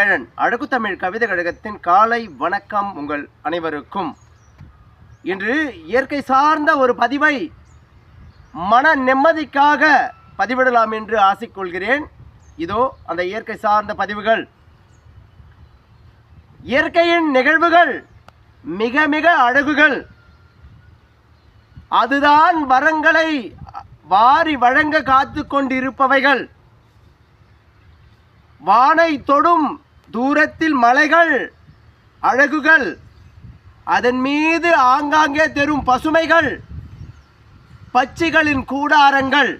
ஏழன் அழகு தமிழ் கவிதை கழகத்தின் காலை வணக்கம் உங்கள் அனைவருக்கும். இன்று இயற்கை சார்ந்த ஒரு பதிவை மன நிம்மதிக்காக பதிவிடலாம் என்று ஆசைக்கொள்கிறேன். இதோ அந்த இயற்கை சார்ந்த பதிவுகள். இயற்கையின் நிகழ்வுகள் மிக மிக அழகுகள். அதுதான் வரங்களை வாரி வழங்க காத்து கொண்டிருப்பவைகள். வானை தொடும் தூரத்தில் மலைகள் அழகுகள், அதன் மீது ஆங்காங்கே தெரும் பசுமைகள், பட்சிகளின் கூடாரங்கள்,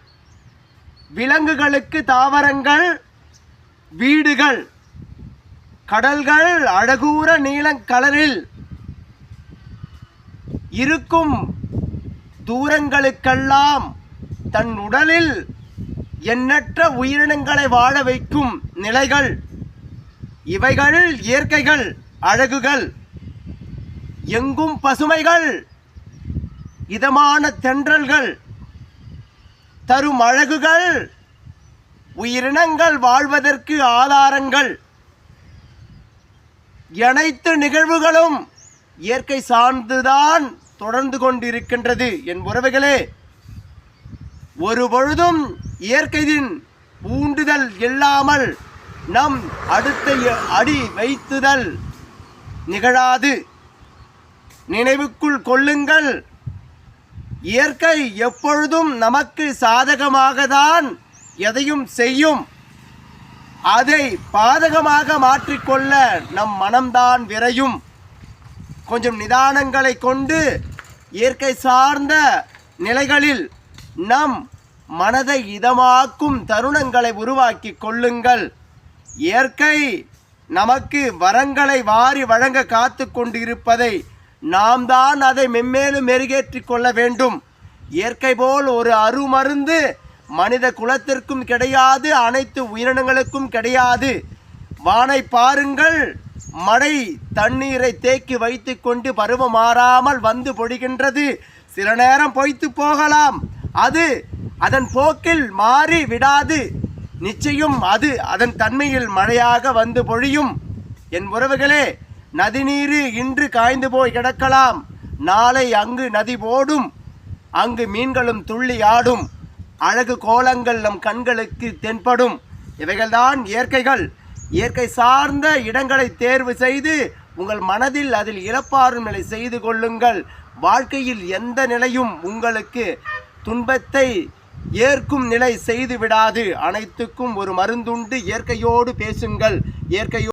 விலங்குகளுக்கு தாவரங்கள், வீடுகள், கடல்கள் அழகூர நீலக்கலரில் இருக்கும் தூரங்களுக்கெல்லாம் தன் உடலில் எண்ணற்ற உயிரினங்களை வாழ வைக்கும் நிலைகள். இவைகள் இயற்கைகள் அழகுகள். எங்கும் பசுமைகள், இதமான தென்றல்கள் தரும் அழகுகள், உயிரினங்கள் வாழ்வதற்கு ஆதாரங்கள். அனைத்து நிகழ்வுகளும் இயற்கை சார்ந்துதான் தொடர்ந்து கொண்டிருக்கின்றது. என் உறவுகளே, ஒரு பொழுதும் இயற்கையின் ஊண்டுதல் இல்லாமல் நம் அடுத்த அடி வைத்துதல் நிகழாது. நினைவுக்குள் கொள்ளுங்கள், இயற்கை எப்பொழுதும் நமக்கு சாதகமாகத்தான் எதையும் செய்யும். அதை பாதகமாக மாற்றிக்கொள்ள நம் மனம்தான் விரையும். கொஞ்சம் நிதானங்களை கொண்டு இயற்கை சார்ந்த நிலைகளில் நம் மனதை இதமாக்கும் தருணங்களை உருவாக்கி கொள்ளுங்கள். இயற்கை நமக்கு வரங்களை வாரி வழங்க காத்து கொண்டிருப்பதை நாம் தான் அதை மென்மேலும் மெருகேற்றி கொள்ள வேண்டும். இயற்கை போல் ஒரு அருமருந்து மனித குலத்திற்கும் கிடையாது, அனைத்து உயிரினங்களுக்கும் கிடையாது. வானை பாருங்கள், மழை தண்ணீரை தேக்கி வைத்து கொண்டு பருவம் மாறாமல் வந்து பொழிகின்றது. சில நேரம் பொய்த்து போகலாம், அது அதன் போக்கில் மாறி விடாது. நிச்சயம் அது அதன் தன்மையில் மழையாக வந்து பொழியும். என் உறவுகளே, நதிநீர் இன்று காய்ந்து போய் கிடக்கலாம், நாளை அங்கு நதி போடும், அங்கு மீன்களும் துள்ளி ஆடும். அழகு கோலங்கள் நம் கண்களுக்கு தென்படும். இவைகள்தான் இயற்கைகள். இயற்கை சார்ந்த இடங்களை தேர்வு செய்து உங்கள் மனதில் அதில் இழப்பாறும் நிலை செய்து கொள்ளுங்கள். வாழ்க்கையில் எந்த நிலையும் உங்களுக்கு துன்பத்தை ஏற்கும் நிலை செய்து விடாது. அனைத்துக்கும் ஒரு மருந்துண்டு. இயற்கையோடு பேசுங்கள். இயற்கையோடு